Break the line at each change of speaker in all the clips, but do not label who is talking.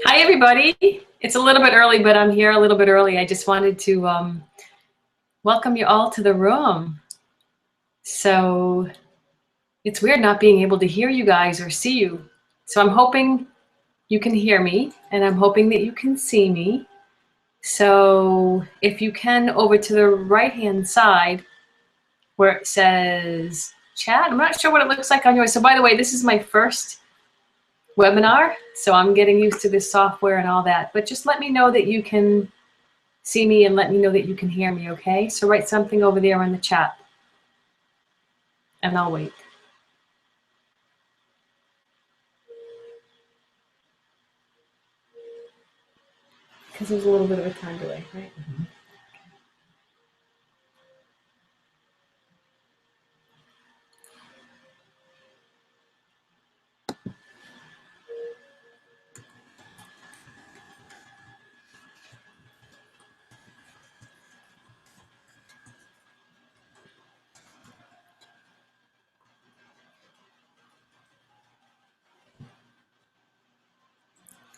Hi, everybody. It's a little bit early, but I'm here a little bit early. I just wanted to welcome you all to the room. So it's weird not being able to hear you guys or see you. So I'm hoping you can hear me, and I'm hoping that you can see me. So if you can, over to the right-hand side where it says chat. I'm not sure what it looks like on yours. So by the way, this is my first webinar, so I'm getting used to this software and all that. But just let me know that you can see me and let me know that you can hear me, okay? So write something over there in the chat, and I'll wait. Because there's a little bit of a time delay, right? Mm-hmm.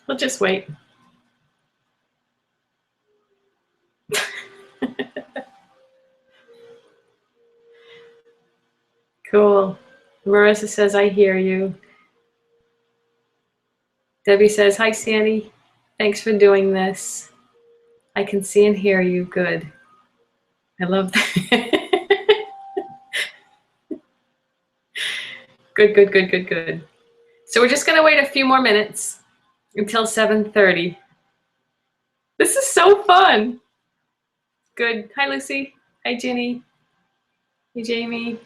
We'll just wait. Cool. Marissa says, I hear you. Debbie says, hi, Sandy. Thanks for doing this. I can see and hear you. Good. I love that. Good, good, good, good, good. So we're just going to wait a few more minutes until 7:30. This is so fun. Good. Hi, Lucy. Hi, Ginny. Hey, Jamie.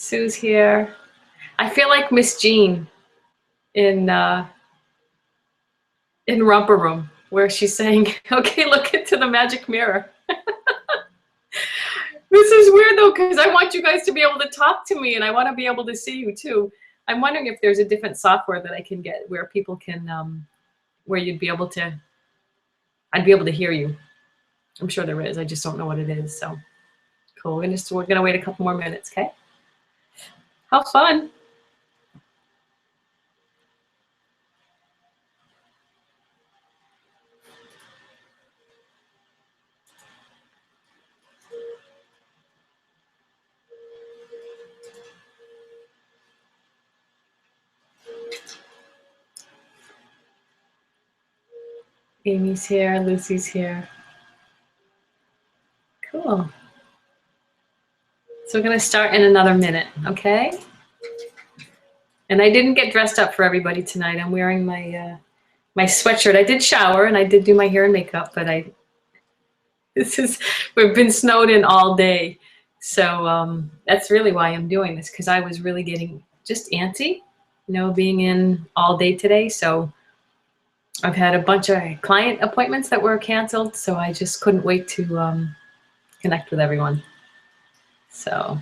Sue's here. I feel like Miss Jean in Romper Room, where she's saying, okay, look into the magic mirror. This is weird, though, because I want you guys to be able to talk to me, and I want to be able to see you, too. I'm wondering if there's a different software that I can get where people can, where you'd be able to, I'd be able to hear you. I'm sure there is. I just don't know what it is. So cool. We're going to wait a couple more minutes, okay? How fun. Amy's here. Lucy's here. Cool. So we're going to start in another minute, okay? And I didn't get dressed up for everybody tonight. I'm wearing my my sweatshirt. I did shower and I did do my hair and makeup, but we've been snowed in all day. So that's really why I'm doing this, because I was really getting just antsy, you know, being in all day today. So I've had a bunch of client appointments that were canceled, so I just couldn't wait to connect with everyone. So,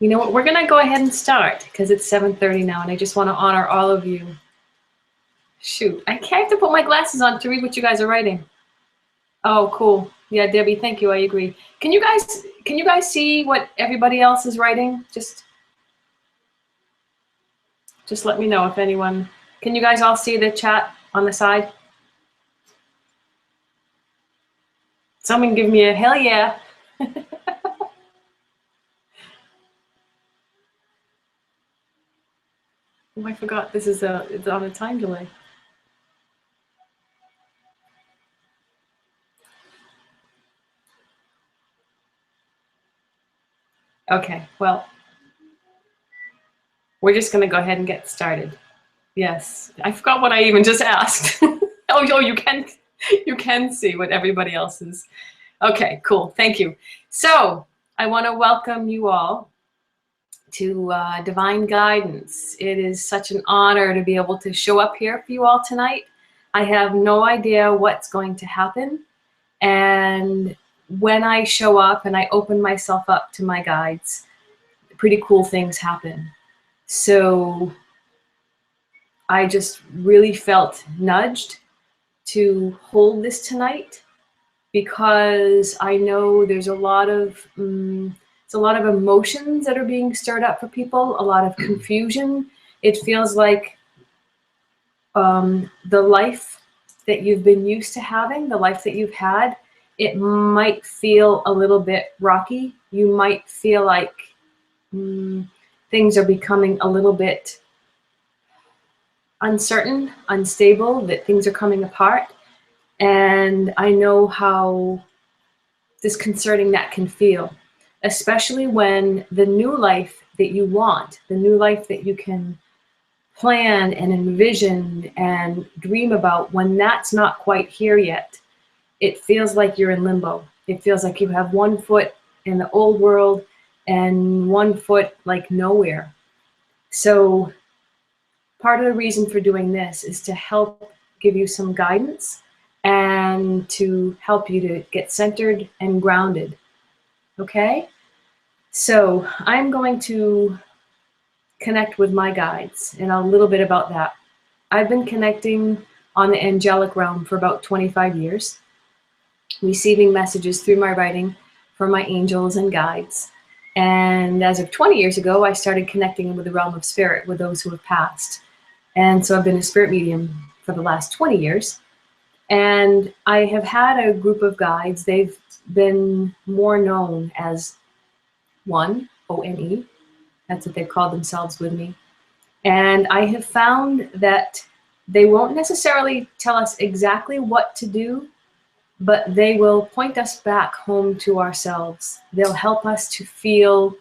you know what, we're gonna go ahead and start because it's 7:30 now, and I just want to honor all of you. Shoot, I have to put my glasses on to read what you guys are writing. Oh, cool. Yeah, Debbie, thank you. I agree. Can you guys see what everybody else is writing? Just let me know if anyone. Can you guys all see the chat on the side? Someone give me a hell yeah. Oh, I forgot. This is it's on a time delay. Okay, well, we're just gonna go ahead and get started. Yes, I forgot what I even just asked. Oh, you can see what everybody else is. Okay, cool. Thank you. So I want to welcome you all to Divine Guidance. It is such an honor to be able to show up here for you all tonight. I have no idea what's going to happen. And when I show up and I open myself up to my guides, pretty cool things happen. So I just really felt nudged to hold this tonight because I know there's a lot of emotions that are being stirred up for people, a lot of confusion. It feels like the life that you've been used to having, the life that you've had, it might feel a little bit rocky. You might feel like things are becoming a little bit uncertain, unstable, that things are coming apart. And I know how disconcerting that can feel, especially when the new life that you want, the new life that you can plan and envision and dream about, when that's not quite here yet, it feels like you're in limbo. It feels like you have one foot in the old world and one foot like nowhere. So part of the reason for doing this is to help give you some guidance and to help you to get centered and grounded. Okay? So I'm going to connect with my guides and a little bit about that. I've been connecting on the angelic realm for about 25 years, receiving messages through my writing from my angels and guides. And as of 20 years ago, I started connecting with the realm of spirit, with those who have passed. And so I've been a spirit medium for the last 20 years. And I have had a group of guides. They've been more known as ONE, O-N-E. That's what they've called themselves with me. And I have found that they won't necessarily tell us exactly what to do, but they will point us back home to ourselves. They'll help us to feel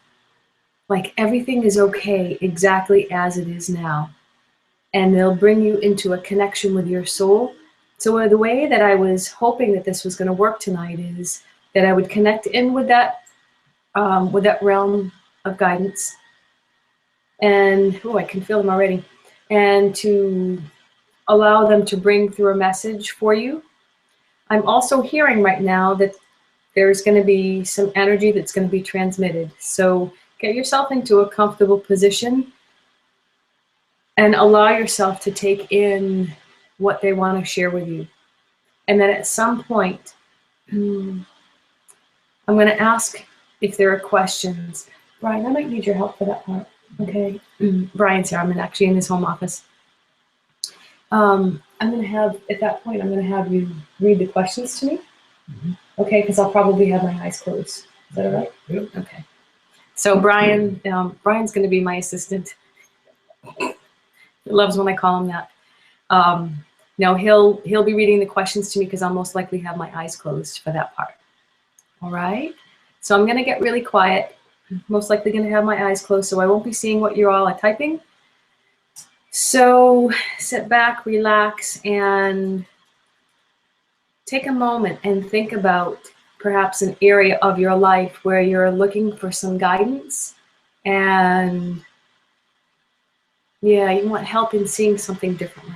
like everything is okay exactly as it is now. And they'll bring you into a connection with your soul. So the way that I was hoping that this was going to work tonight is that I would connect in with that realm of guidance. And, I can feel them already. And to allow them to bring through a message for you. I'm also hearing right now that there's going to be some energy that's going to be transmitted. So get yourself into a comfortable position and allow yourself to take in what they want to share with you. And then at some point, I'm going to ask if there are questions. Brian, I might need your help for that part. Okay. Brian's here. I'm actually in his home office. I'm going to have, at that point, I'm going to have you read the questions to me. Mm-hmm. Okay, because I'll probably have my eyes closed. Is that all right? Yep. Okay. So Brian's going to be my assistant. He loves when I call him that. No, he'll be reading the questions to me because I'll most likely have my eyes closed for that part. All right. So I'm going to get really quiet. Most likely going to have my eyes closed, so I won't be seeing what you all are typing. So sit back, relax, and take a moment and think about perhaps an area of your life where you're looking for some guidance and you want help in seeing something differently.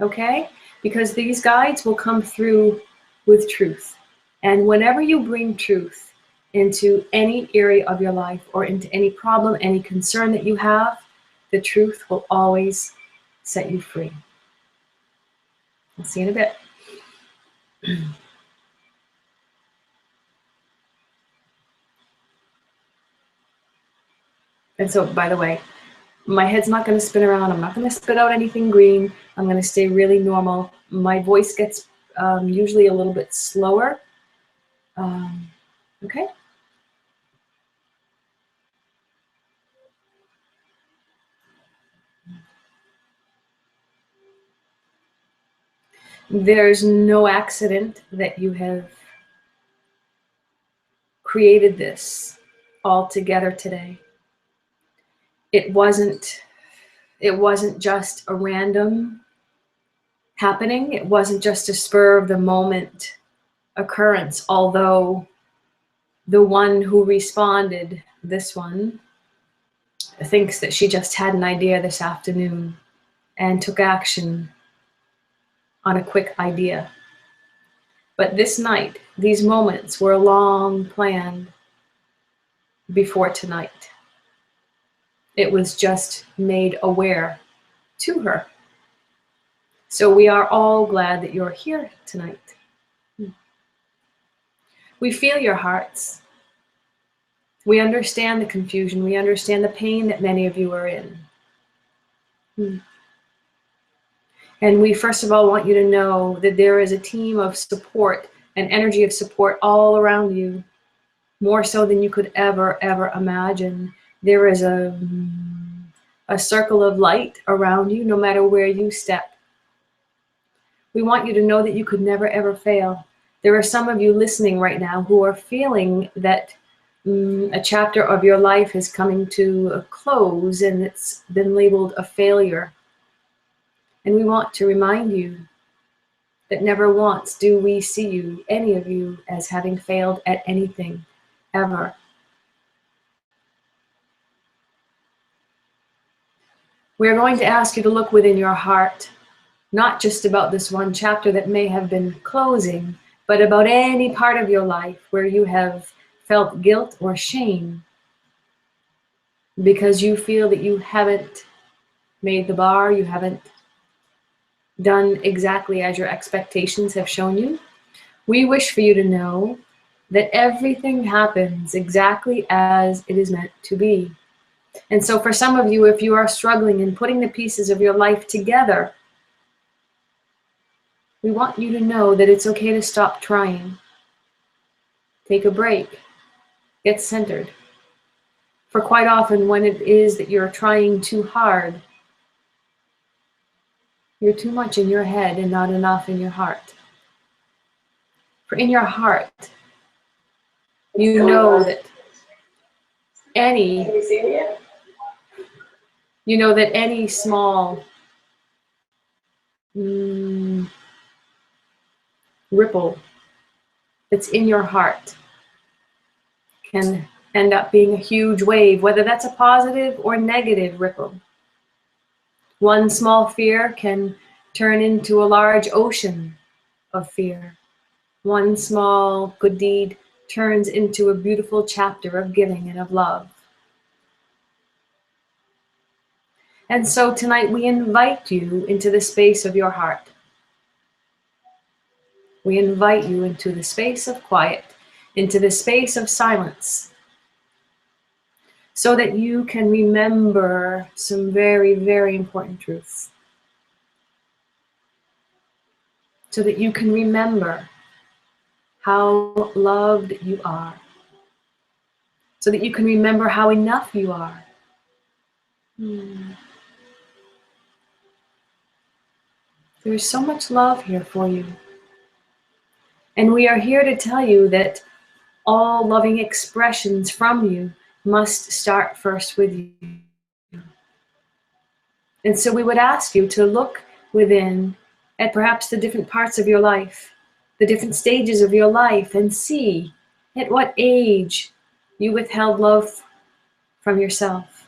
Okay? Because these guides will come through with truth. And whenever you bring truth into any area of your life or into any problem, any concern that you have, the truth will always set you free. I'll see you in a bit. And so, by the way, my head's not going to spin around. I'm not going to spit out anything green. I'm going to stay really normal. My voice gets usually a little bit slower. Okay? There's no accident that you have created this all together today. It wasn't just a random happening. It wasn't just a spur of the moment occurrence, although the one who responded, this one, thinks that she just had an idea this afternoon and took action on a quick idea. But this night, these moments were long planned before tonight. It was just made aware to her. So we are all glad that you're here tonight. We feel your hearts. We understand the confusion. We understand the pain that many of you are in. And we first of all want you to know that there is a team of support, an energy of support all around you, more so than you could ever imagine. There is a circle of light around you no matter where you step. We want you to know that you could never ever fail. There are some of you listening right now who are feeling that a chapter of your life is coming to a close and it's been labeled a failure. And we want to remind you that never once do we see you, any of you, as having failed at anything, ever. We're going to ask you to look within your heart, not just about this one chapter that may have been closing, but about any part of your life where you have felt guilt or shame because you feel that you haven't made the bar, you haven't done exactly as your expectations have shown you. We wish for you to know that everything happens exactly as it is meant to be. And so for some of you, if you are struggling in putting the pieces of your life together, we want you to know that it's okay to stop trying. Take a break. Get centered. For quite often when it is that you're trying too hard, you're too much in your head and not enough in your heart. For in your heart, you know that any small ripple that's in your heart can end up being a huge wave, whether that's a positive or negative ripple. One small fear can turn into a large ocean of fear. One small good deed turns into a beautiful chapter of giving and of love. And so tonight we invite you into the space of your heart. We invite you into the space of quiet, into the space of silence, so that you can remember some very, very important truths. So that you can remember how loved you are. So that you can remember how enough you are. There is so much love here for you. And we are here to tell you that all loving expressions from you must start first with you. And so we would ask you to look within at perhaps the different parts of your life, the different stages of your life, and see at what age you withheld love from yourself.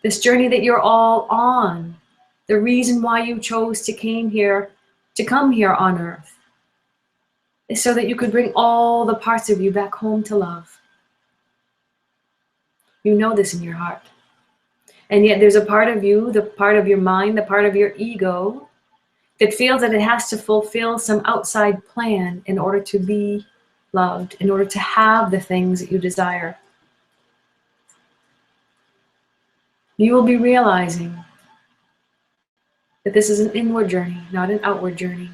This journey that you're all on, the reason why you chose to come here on earth, is so that you could bring all the parts of you back home to love. You know this in your heart. And yet there's a part of you, the part of your mind, the part of your ego, that feels that it has to fulfill some outside plan in order to be loved, in order to have the things that you desire. You will be realizing that this is an inward journey, not an outward journey.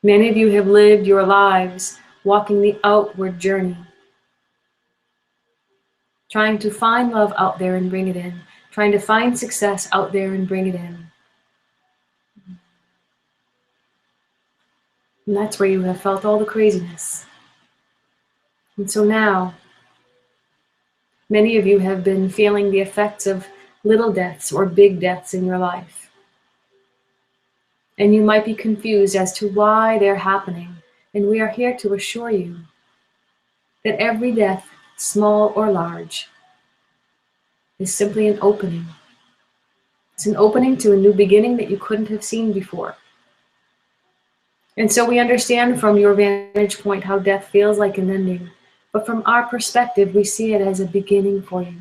Many of you have lived your lives walking the outward journey, trying to find love out there and bring it in, trying to find success out there and bring it in. And that's where you have felt all the craziness. And so now, many of you have been feeling the effects of little deaths or big deaths in your life. And you might be confused as to why they're happening. And we are here to assure you that every death, small or large, is simply an opening. It's an opening to a new beginning that you couldn't have seen before. And so we understand from your vantage point how death feels like an ending. But from our perspective, we see it as a beginning for you.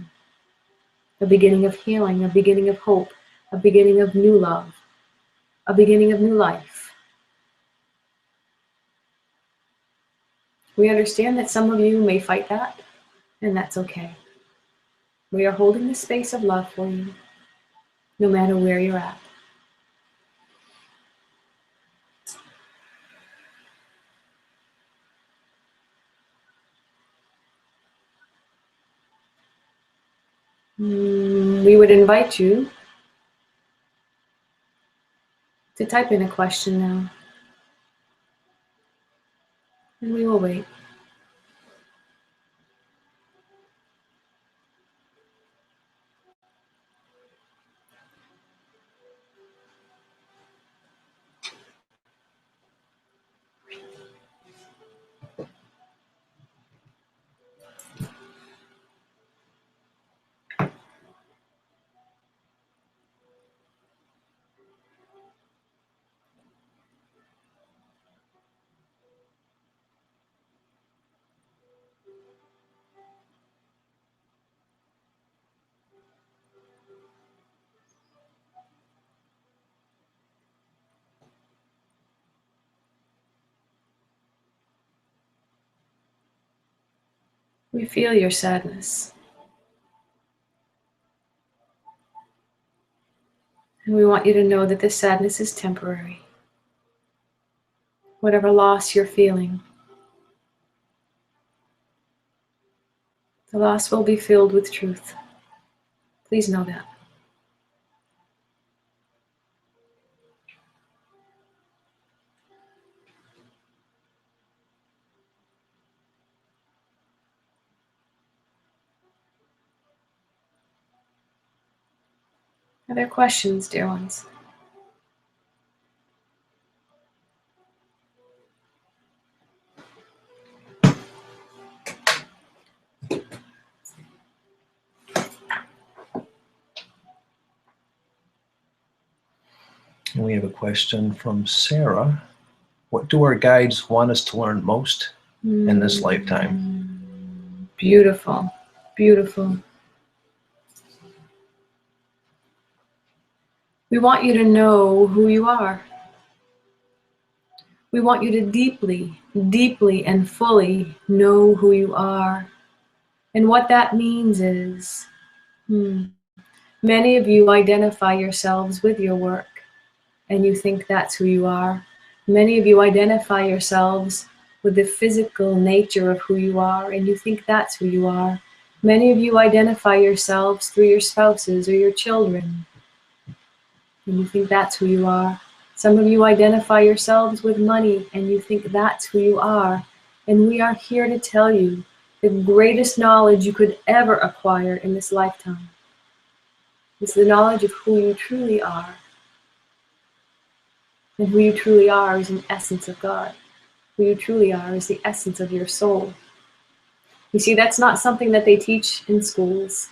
A beginning of healing, a beginning of hope, a beginning of new love, a beginning of new life. We understand that some of you may fight that, and that's okay. We are holding the space of love for you, no matter where you're at. We would invite you to type in a question now, and we will wait. We feel your sadness. And we want you to know that this sadness is temporary. Whatever loss you're feeling, the loss will be filled with truth. Please know that. Are there questions, dear ones?
And we have a question from Sarah. What do our guides want us to learn most in this lifetime?
Beautiful, beautiful. We want you to know who you are. We want you to deeply, deeply and fully know who you are. And what that means is, many of you identify yourselves with your work and you think that's who you are. Many of you identify yourselves with the physical nature of who you are and you think that's who you are. Many of you identify yourselves through your spouses or your children and you think that's who you are. Some of you identify yourselves with money and you think that's who you are. And we are here to tell you the greatest knowledge you could ever acquire in this lifetime is the knowledge of who you truly are. And who you truly are is an essence of God. Who you truly are is the essence of your soul. You see, that's not something that they teach in schools.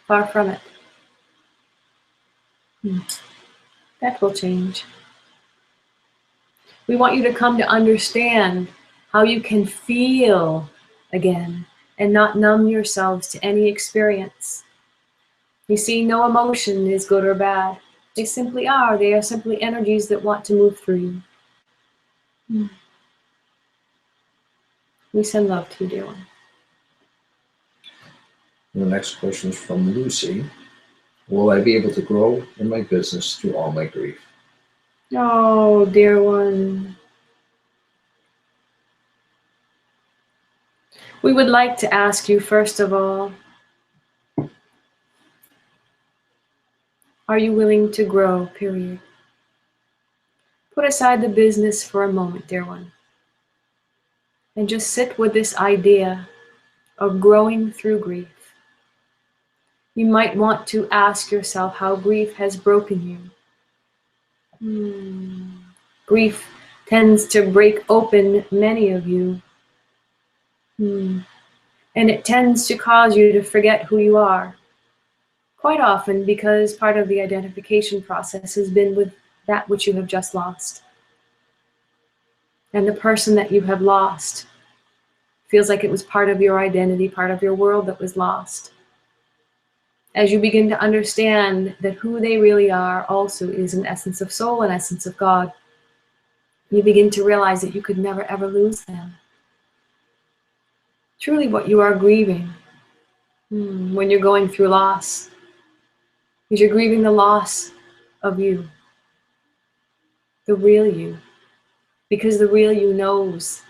Far from it. That will change. We want you to come to understand how you can feel again and not numb yourselves to any experience. You see, no emotion is good or bad. They simply are. They are simply energies that want to move through you. We send love to you, dear one.
And the next question is from Lucy. Will I be able to grow in my business through all my grief?
Oh, dear one. We would like to ask you, first of all, are you willing to grow, period? Put aside the business for a moment, dear one, and just sit with this idea of growing through grief. You might want to ask yourself how grief has broken you. Grief tends to break open many of you. And it tends to cause you to forget who you are. Quite often because part of the identification process has been with that which you have just lost. And the person that you have lost feels like it was part of your identity, part of your world that was lost. as you begin to understand that who they really are also is an essence of soul, an essence of God, you begin to realize that you could never ever lose them. Truly what you are grieving when you're going through loss is you're grieving the loss of you, the real you, because the real you knows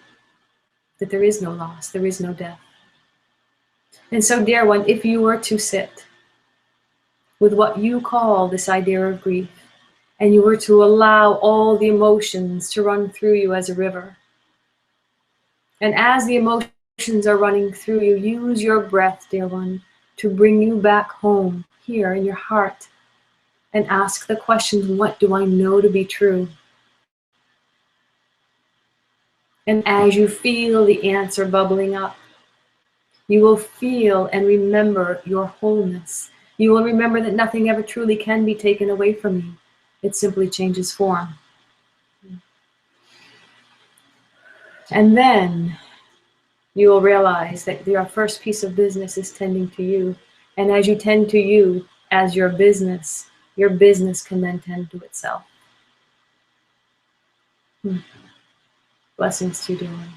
that there is no loss, there is no death. And so, dear one, if you were to sit with what you call this idea of grief, and you were to allow all the emotions to run through you as a river, and as the emotions are running through you, use your breath, dear one, to bring you back home here in your heart, and ask the question, what do I know to be true? And as you feel the answer bubbling up, you will feel and remember your wholeness. You will remember that nothing ever truly can be taken away from you. It simply changes form. And then you will realize that your first piece of business is tending to you. And as you tend to you as your business can then tend to itself. Blessings to you, dear one.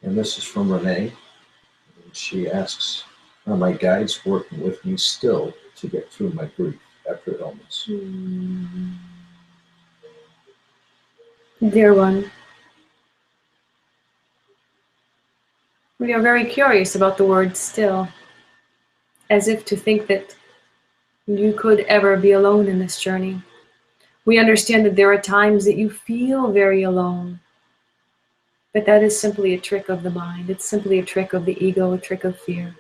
And this is from Renee. And she asks, are my guides working with me still to get through my grief after illness?
Dear one, we are very curious about the word still, as if to think that you could ever be alone in this journey. We understand that there are times that you feel very alone, but that is simply a trick of the mind. It's simply a trick of the ego, a trick of fear.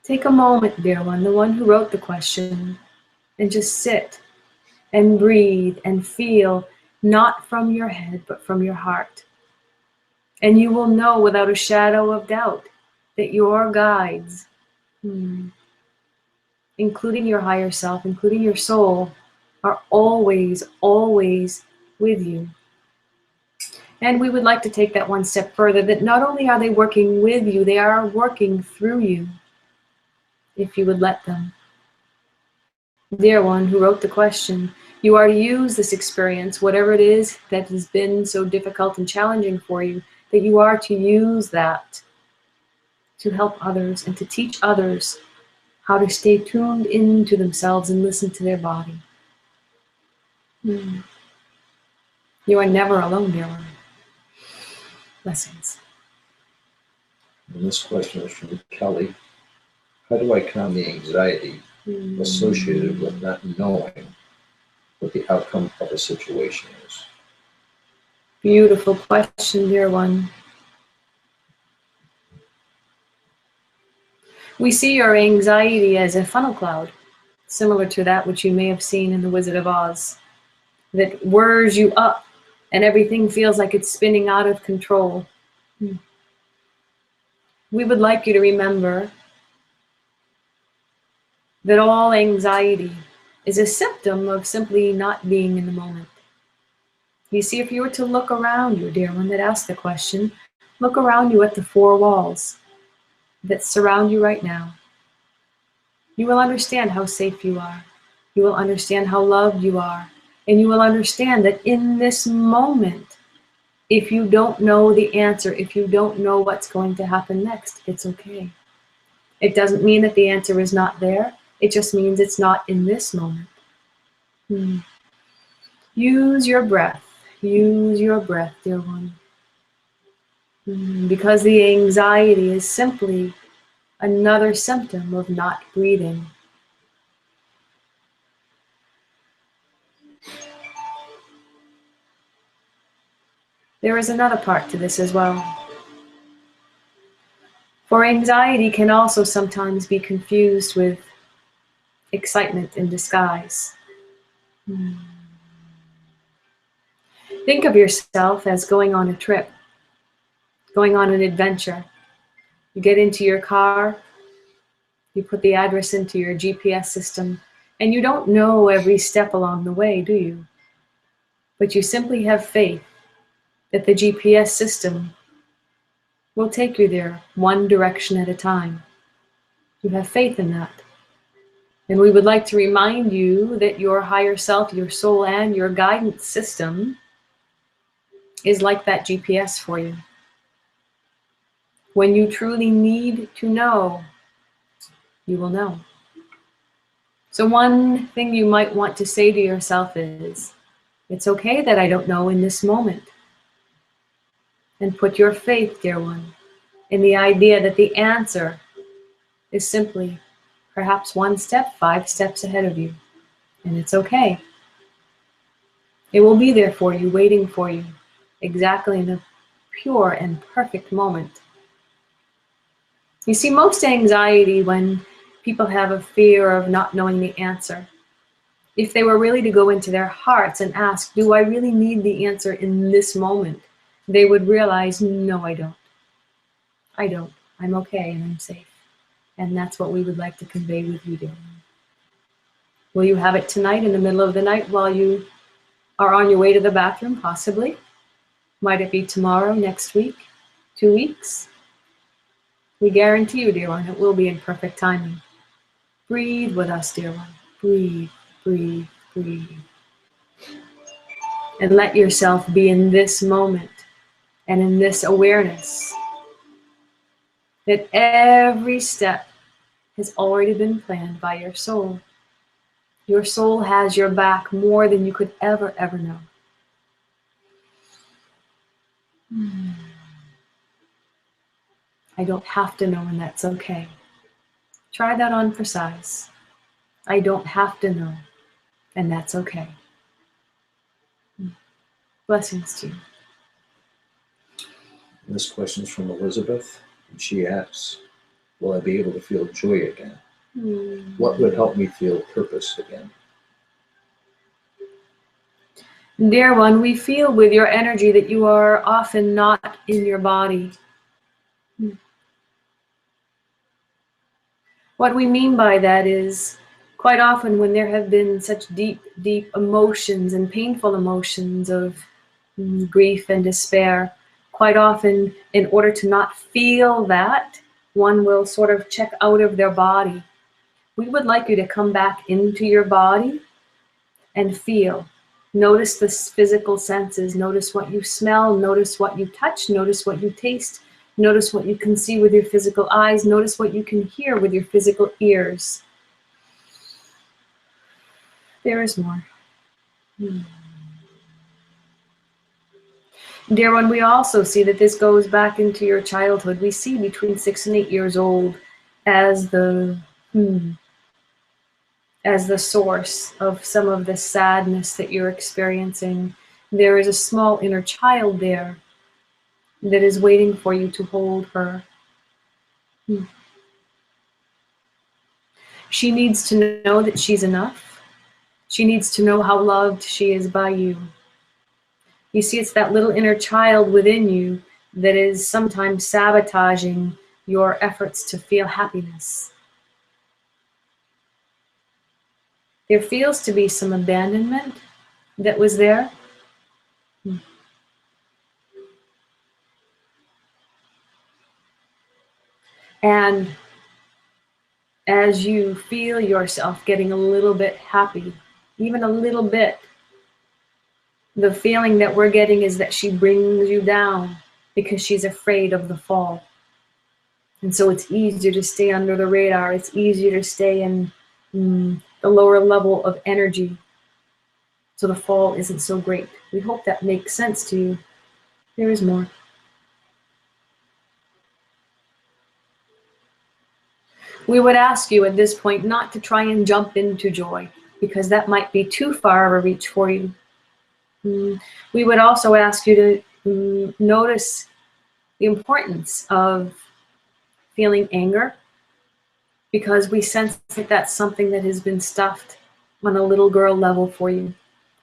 Take a moment, dear one, the one who wrote the question, and just sit and breathe and feel, not from your head, but from your heart. And you will know without a shadow of doubt that your guides, including your higher self, including your soul, are always, always with you. And we would like to take that one step further, that not only are they working with you, they are working through you, if you would let them. Dear one who wrote the question, you are to use this experience, whatever it is that has been so difficult and challenging for you, that you are to use that to help others and to teach others how to stay tuned into themselves and listen to their body. You are never alone, dear one. Blessings.
And this question is from Kelly. How do I calm the anxiety associated with not knowing what the outcome of a situation is?
Beautiful question, dear one. We see your anxiety as a funnel cloud, similar to that which you may have seen in The Wizard of Oz, that whirs you up and everything feels like it's spinning out of control. We would like you to remember that all anxiety is a symptom of simply not being in the moment. You see, if you were to look around you, dear one that asked the question, look around you at the four walls that surround you right now. You will understand how safe you are. You will understand how loved you are. And you will understand that in this moment, if you don't know the answer, if you don't know what's going to happen next, it's okay. It doesn't mean that the answer is not there. It just means it's not in this moment. Use your breath. Use your breath, dear one. Because the anxiety is simply another symptom of not breathing. There is another part to this as well. For anxiety can also sometimes be confused with excitement in disguise. Think of yourself as going on a trip, going on an adventure. You get into your car, you put the address into your GPS system, and you don't know every step along the way, do you? But you simply have faith that the GPS system will take you there one direction at a time. You have faith in that. And we would like to remind you that your higher self, your soul, and your guidance system is like that GPS for you. When you truly need to know, you will know. So one thing you might want to say to yourself is, it's okay that I don't know in this moment. And put your faith, dear one, in the idea that the answer is simply perhaps 1 step, 5 steps ahead of you. And it's okay. It will be there for you, waiting for you, exactly in the pure and perfect moment. You see, most anxiety when people have a fear of not knowing the answer, if they were really to go into their hearts and ask, do I really need the answer in this moment? They would realize, no, I don't. I don't. I'm okay and I'm safe. And that's what we would like to convey with you, dear. Will you have it tonight in the middle of the night while you are on your way to the bathroom, possibly? Might it be tomorrow, next week, 2 weeks? We guarantee you, dear one, it will be in perfect timing. Breathe with us, dear one. Breathe, breathe, breathe. And let yourself be in this moment and in this awareness that every step has already been planned by your soul. Your soul has your back more than you could ever, ever know. I don't have to know, and that's okay. Try that on for size. I don't have to know, and that's okay. Blessings to you.
This question is from Elizabeth, and she asks, will I be able to feel joy again? What would help me feel purpose again?
Dear one, we feel with your energy that you are often not in your body. What we mean by that is, quite often when there have been such deep, deep emotions and painful emotions of grief and despair, quite often in order to not feel that, one will sort of check out of their body. We would like you to come back into your body and feel. Notice the physical senses. Notice what you smell. Notice what you touch. Notice what you taste. Notice what you can see with your physical eyes. Notice what you can hear with your physical ears. There is more. Dear one, we also see that this goes back into your childhood. We see between 6 and 8 years old as the source of some of the sadness that you're experiencing. There is a small inner child there that is waiting for you to hold her. She needs to know that she's enough. She needs to know how loved she is by you. You see, it's that little inner child within you that is sometimes sabotaging your efforts to feel happiness. There feels to be some abandonment that was there. And as you feel yourself getting a little bit happy, even a little bit, the feeling that we're getting is that she brings you down because she's afraid of the fall. And so it's easier to stay under the radar. It's easier to stay in the lower level of energy. So the fall isn't so great. We hope that makes sense to you. There is more. We would ask you at this point not to try and jump into joy, because that might be too far of a reach for you. We would also ask you to notice the importance of feeling anger, because we sense that that's something that has been stuffed on a little girl level for you.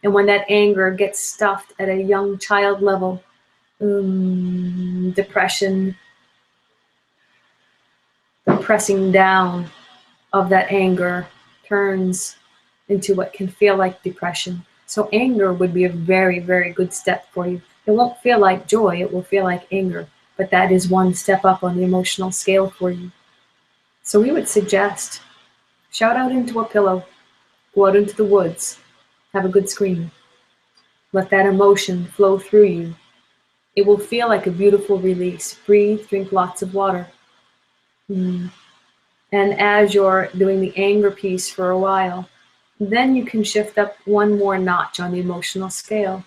And when that anger gets stuffed at a young child level, depression, the pressing down of that anger turns into what can feel like depression. So anger would be a very, very good step for you. It won't feel like joy, it will feel like anger, but that is one step up on the emotional scale for you. So we would suggest, shout out into a pillow, go out into the woods, have a good scream. Let that emotion flow through you. It will feel like a beautiful release. Breathe, drink lots of water. And as you're doing the anger piece for a while, then you can shift up one more notch on the emotional scale.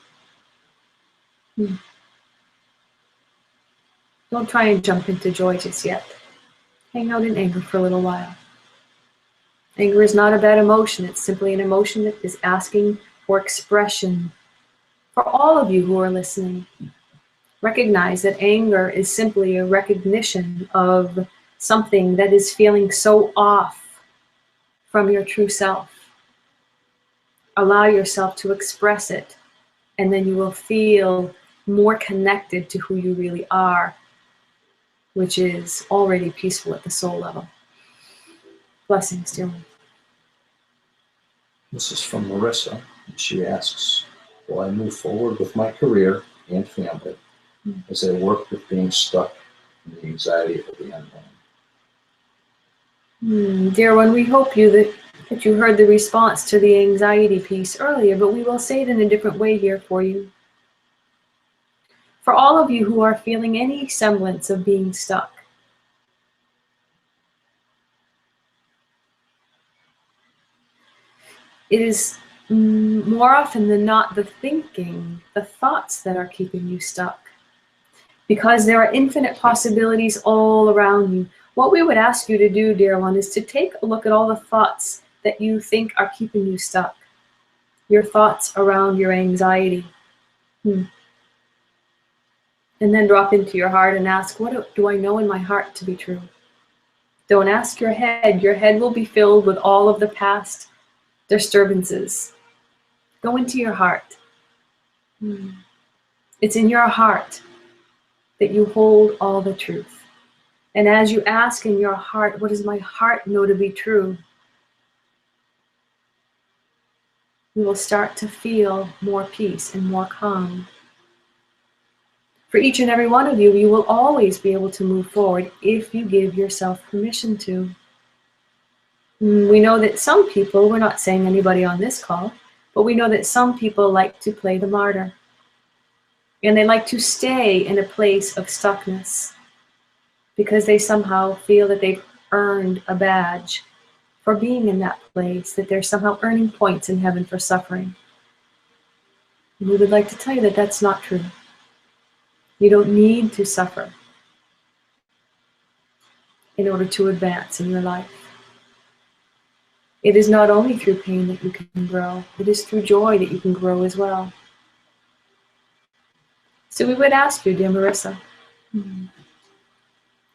Don't try and jump into joy just yet. Hang out in anger for a little while. Anger is not a bad emotion. It's simply an emotion that is asking for expression. For all of you who are listening, recognize that anger is simply a recognition of something that is feeling so off from your true self. Allow yourself to express it, and then you will feel more connected to who you really are, which is already peaceful at the soul level. Blessings, dear one.
This is from Marissa. She asks, will I move forward with my career and family as I work with being stuck in the anxiety of the unknown?
Dear one, we hope that you heard the response to the anxiety piece earlier, but we will say it in a different way here for you. For all of you who are feeling any semblance of being stuck, it is more often than not the thinking, the thoughts that are keeping you stuck. Because there are infinite possibilities all around you. What we would ask you to do, dear one, is to take a look at all the thoughts that you think are keeping you stuck. Your thoughts around your anxiety. And then drop into your heart and ask, what do I know in my heart to be true? Don't ask your head. Your head will be filled with all of the past disturbances. Go into your heart. It's in your heart that you hold all the truth. And as you ask in your heart, what does my heart know to be true? You will start to feel more peace and more calm. For each and every one of you, you will always be able to move forward if you give yourself permission to. We know that some people, we're not saying anybody on this call, but we know that some people like to play the martyr. And they like to stay in a place of stuckness because they somehow feel that they've earned a badge for being in that place, that they're somehow earning points in heaven for suffering. And we would like to tell you that that's not true. You don't need to suffer in order to advance in your life. It is not only through pain that you can grow, it is through joy that you can grow as well. So we would ask you, dear Marissa,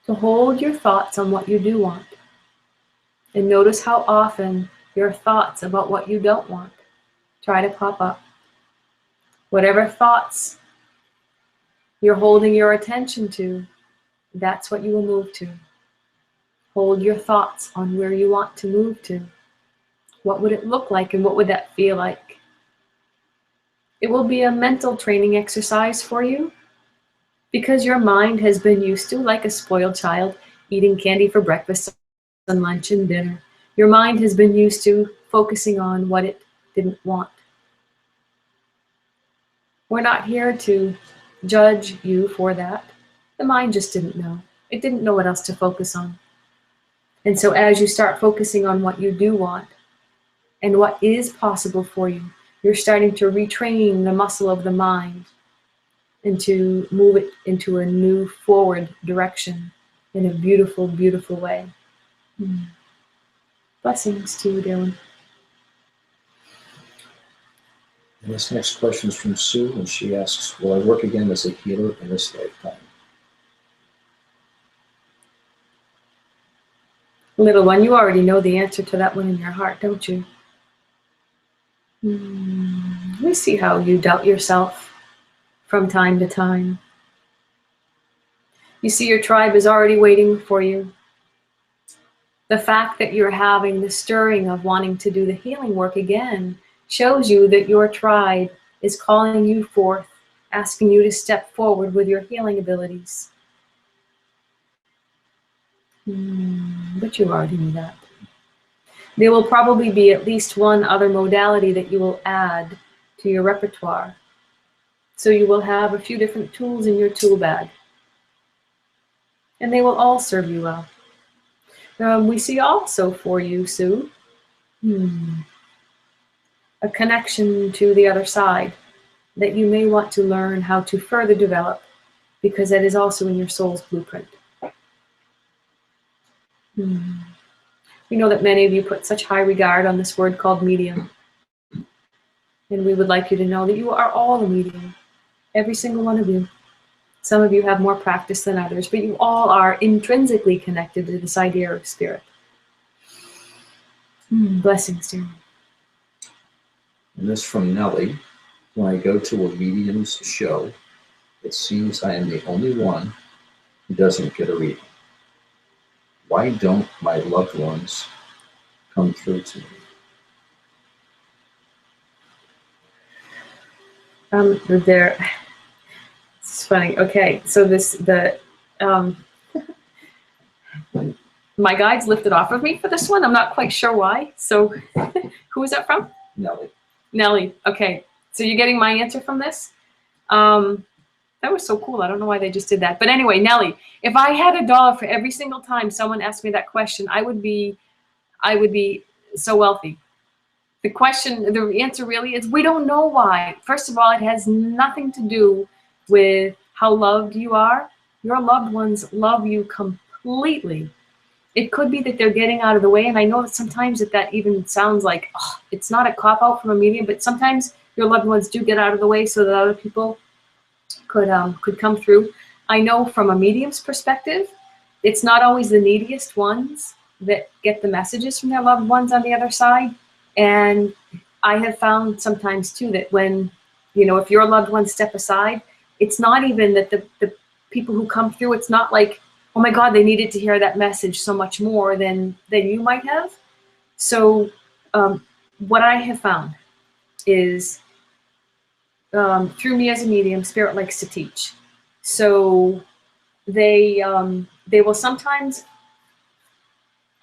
to hold your thoughts on what you do want. And notice how often your thoughts about what you don't want try to pop up. Whatever thoughts you're holding your attention to, that's what you will move to. Hold your thoughts on where you want to move to. What would it look like and what would that feel like? It will be a mental training exercise for you because your mind has been used to, like a spoiled child, eating candy for breakfast and lunch and dinner. Your mind has been used to focusing on what it didn't want. We're not here to judge you for that. The mind just didn't know. It didn't know what else to focus on. And so as you start focusing on what you do want and what is possible for you, you're starting to retrain the muscle of the mind and to move it into a new forward direction in a beautiful, beautiful way. Blessings to you, dear one.
And this next question is from Sue, and she asks, will I work again as a healer in this lifetime?
Little one, you already know the answer to that one in your heart, don't you? We see how you doubt yourself from time to time. You see your tribe is already waiting for you. The fact that you're having the stirring of wanting to do the healing work again shows you that your tribe is calling you forth, asking you to step forward with your healing abilities. But you already knew that. There will probably be at least one other modality that you will add to your repertoire. So you will have a few different tools in your tool bag. And they will all serve you well. We see also for you, Sue, a connection to the other side that you may want to learn how to further develop, because that is also in your soul's blueprint. We know that many of you put such high regard on this word called medium. And we would like you to know that you are all a medium, every single one of you. Some of you have more practice than others, but you all are intrinsically connected to this idea of spirit. Blessings, dear.
And this from Nellie. When I go to a medium's show, it seems I am the only one who doesn't get a reading. Why don't my loved ones come through to me?
It's funny. Okay, so my guide's lifted off of me for this one. I'm not quite sure why. So who is that from?
Nellie.
Nellie. Okay, so you're getting my answer from this? That was so cool. I don't know why they just did that. But anyway, Nellie, if I had $1 for every single time someone asked me that question, I would be so wealthy. The answer really is we don't know why. First of all, it has nothing to do with how loved you are. Your loved ones love you completely. It could be that they're getting out of the way. And I know that sometimes that even sounds like, it's not a cop-out from a medium, but sometimes your loved ones do get out of the way so that other people could come through. I know from a medium's perspective, it's not always the neediest ones that get the messages from their loved ones on the other side. And I have found sometimes too that when, if your loved ones step aside, it's not even that the people who come through, it's not like, oh my God, they needed to hear that message so much more than you might have. So what I have found is through me as a medium, Spirit likes to teach. So they will sometimes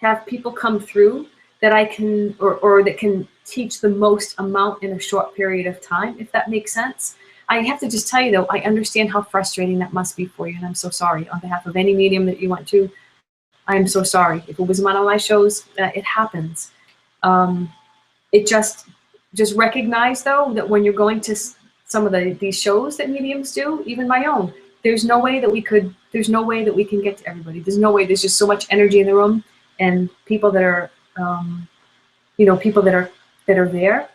have people come through that I can, or that can teach the most amount in a short period of time, if that makes sense. I have to just tell you though, I understand how frustrating that must be for you, and I'm so sorry. On behalf of any medium that you went to, I am so sorry. If it was one of my shows, it happens. It just recognize though that when you're going to some of these shows that mediums do, even my own, there's no way that we can get to everybody. There's no way. There's just so much energy in the room, and people that are, people that are there.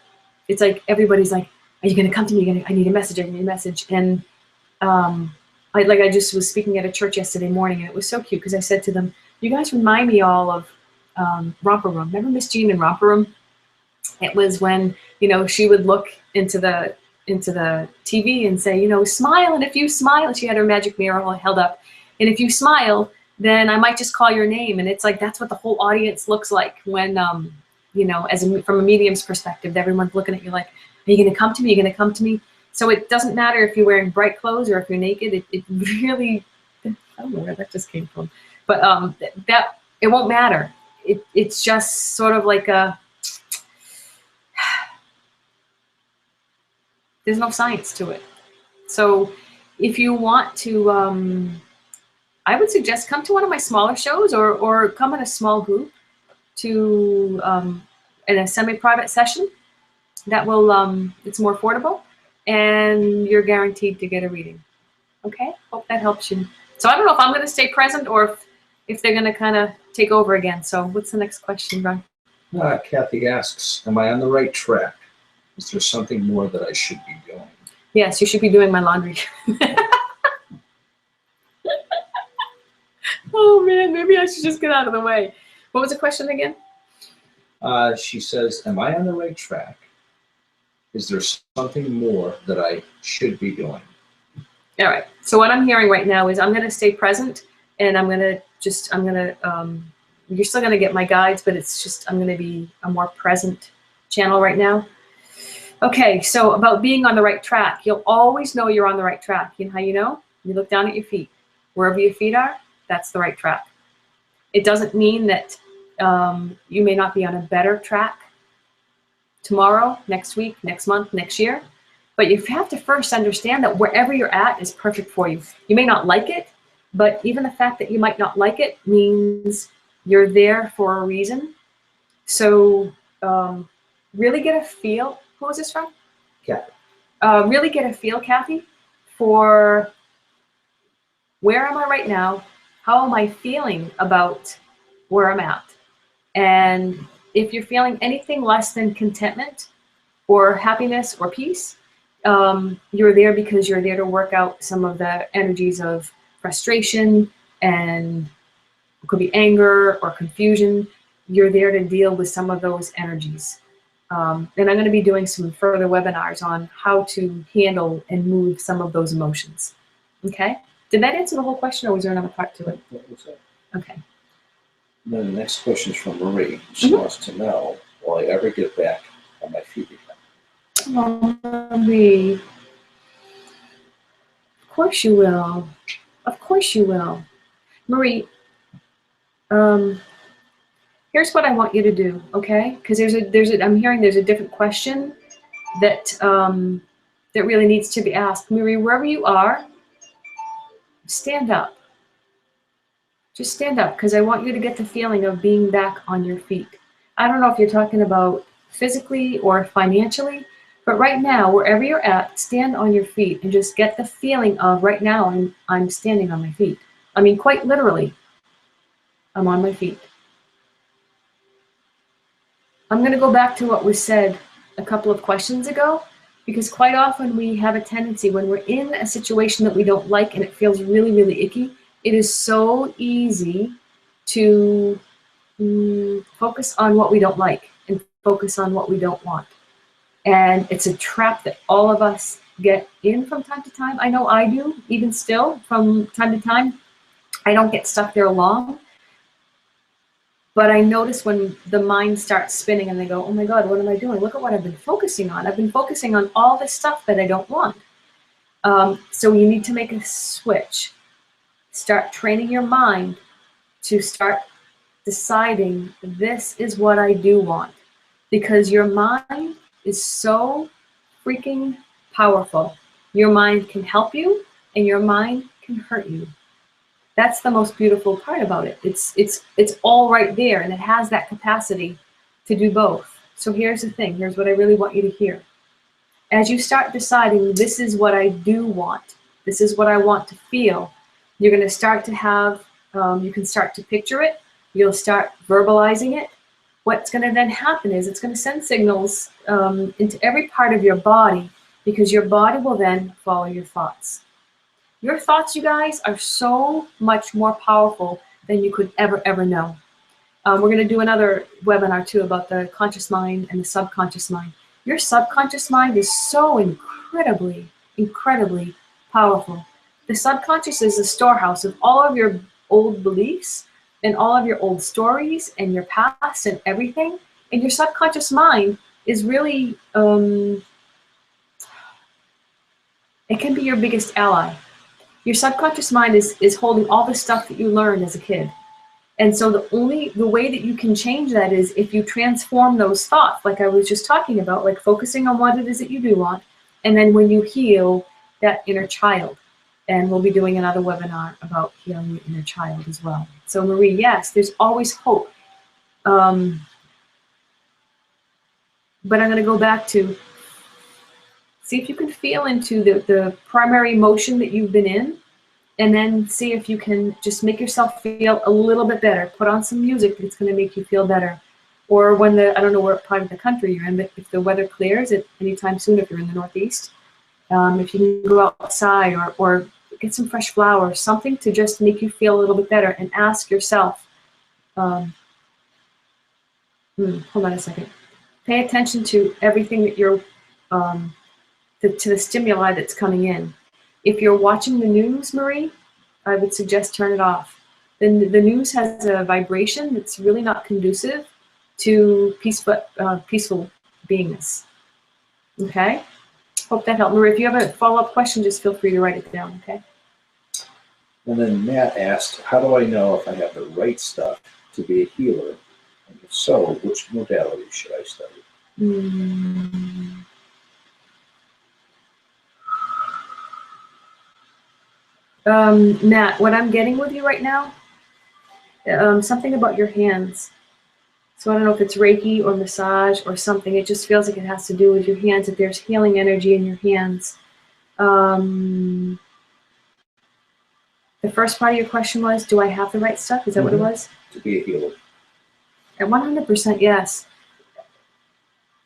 It's like everybody's like, "Are you going to come to me? I need a message. I need a message." And I just was speaking at a church yesterday morning, and it was so cute because I said to them, "You guys remind me all of Romper Room. Remember Miss Jean in Romper Room? It was when she would look into the TV and say, smile, and if you smile," and she had her magic mirror held up, "and if you smile, then I might just call your name." And it's like that's what the whole audience looks like when from a medium's perspective, everyone's looking at you like, "Are you going to come to me? Are you going to come to me?" So it doesn't matter if you're wearing bright clothes or if you're naked. It really, I don't know where that just came from, but that it won't matter. It's just sort of like there's no science to it. So if you want to, I would suggest come to one of my smaller shows or come in a small group to in a semi-private session. That will, it's more affordable, and you're guaranteed to get a reading. Okay, hope that helps you. So I don't know if I'm going to stay present or if they're going to kind of take over again. So what's the next question, Ron?
Kathy asks, am I on the right track? Is there something more that I should be doing?
Yes, you should be doing my laundry. Oh man, maybe I should just get out of the way. What was the question again?
She says, am I on the right track? Is there something more that I should be doing?
All right. So what I'm hearing right now is I'm going to stay present, and you're still going to get my guides, but it's just, I'm going to be a more present channel right now. Okay. So about being on the right track, you'll always know you're on the right track. You know how you know? You look down at your feet. Wherever your feet are, that's the right track. It doesn't mean that you may not be on a better track tomorrow, next week, next month, next year. But you have to first understand that wherever you're at is perfect for you. You may not like it, but even the fact that you might not like it means you're there for a reason. So really get a feel. Who is this from?
Kathy.
Really get a feel, Kathy, for where am I right now? How am I feeling about where I'm at? And if you're feeling anything less than contentment or happiness or peace, you're there because you're there to work out some of the energies of frustration, and it could be anger or confusion. You're there to deal with some of those energies. And I'm going to be doing some further webinars on how to handle and move some of those emotions. Okay? Did that answer the whole question, or was there another part to it?
That was it.
Okay.
And then the next question is from Marie. She wants to know, will I ever get back on my feet again?
Oh, Marie. Of course you will. Of course you will. Marie, here's what I want you to do, okay? Because I'm hearing there's a different question that that really needs to be asked. Marie, wherever you are, stand up. Just stand up, because I want you to get the feeling of being back on your feet. I don't know if you're talking about physically or financially, but right now, wherever you're at, stand on your feet and just get the feeling of right now I'm standing on my feet. I mean, quite literally, I'm on my feet. I'm going to go back to what was said a couple of questions ago, because quite often we have a tendency when we're in a situation that we don't like and it feels really, really icky, it is so easy to focus on what we don't like and focus on what we don't want. And it's a trap that all of us get in from time to time. I know I do, even still, from time to time. I don't get stuck there long. But I notice when the mind starts spinning and they go, oh my God, what am I doing? Look at what I've been focusing on. I've been focusing on all this stuff that I don't want. So you need to make a switch. Start training your mind to start deciding this is what I do want. Because your mind is so freaking powerful. Your mind can help you and your mind can hurt you. That's the most beautiful part about it. It's all right there, and it has that capacity to do both. So here's the thing. Here's what I really want you to hear. As you start deciding, this is what I do want, this is what I want to feel, you're going to start to have, you can start to picture it, you'll start verbalizing it. What's going to then happen is it's going to send signals into every part of your body, because your body will then follow your thoughts. Your thoughts, you guys, are so much more powerful than you could ever know. We're going to do another webinar too about the conscious mind and the subconscious mind. Your subconscious mind is so incredibly powerful. The subconscious is a storehouse of all of your old beliefs and all of your old stories and your past and everything. And your subconscious mind is really, it can be your biggest ally. Your subconscious mind is holding all the stuff that you learned as a kid. And so the way that you can change that is if you transform those thoughts, like I was just talking about, like focusing on what it is that you do want, and then when you heal that inner child. And we'll be doing another webinar about healing your inner child as well. So Marie, yes, there's always hope. But I'm going to go back to see if you can feel into the primary emotion that you've been in, and then see if you can just make yourself feel a little bit better. Put on some music that's going to make you feel better. Or when I don't know what part of the country you're in, but if the weather clears at anytime soon, if you're in the Northeast, if you can go outside or get some fresh flowers, something to just make you feel a little bit better, and ask yourself, hold on a second. Pay attention to everything that you're, to the stimuli that's coming in. If you're watching the news, Marie, I would suggest turn it off. The news has a vibration that's really not conducive to peaceful beingness. Okay? Hope that helped. Marie, if you have a follow-up question, just feel free to write it down, okay?
And then Matt asked, how do I know if I have the right stuff to be a healer? And if so, which modality should I study?
Matt, what I'm getting with you right now, something about your hands. So I don't know if it's Reiki or massage or something. It just feels like it has to do with your hands, that there's healing energy in your hands. The first part of your question was, do I have the right stuff? Is that what it was?
To be a healer.
At 100% yes.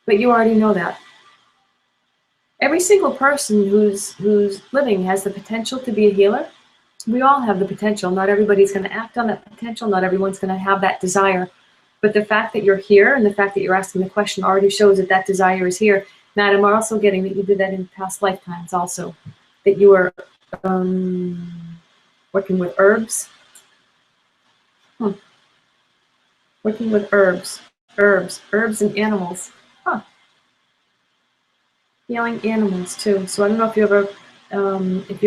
But you already know that. Every single person who's living has the potential to be a healer. We all have the potential. Not everybody's going to act on that potential. Not everyone's going to have that desire. But the fact that you're here and the fact that you're asking the question already shows that that desire is here. Matt, I'm also getting that you did that in past lifetimes also. That you were working with herbs. Working with herbs and animals. Healing animals too. So I don't know if you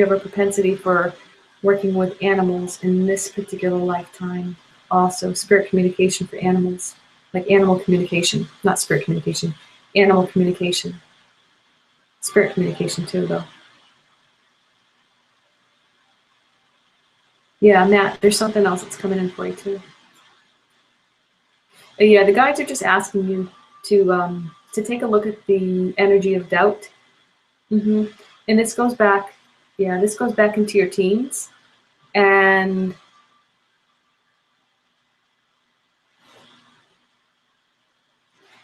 have a propensity for working with animals in this particular lifetime. Also, spirit communication for animals, like animal communication, not spirit communication, animal communication. Spirit communication too, though. Yeah, Matt, there's something else that's coming in for you too. Yeah, the guides are just asking you to take a look at the energy of doubt. And this goes back, this goes back into your teens. And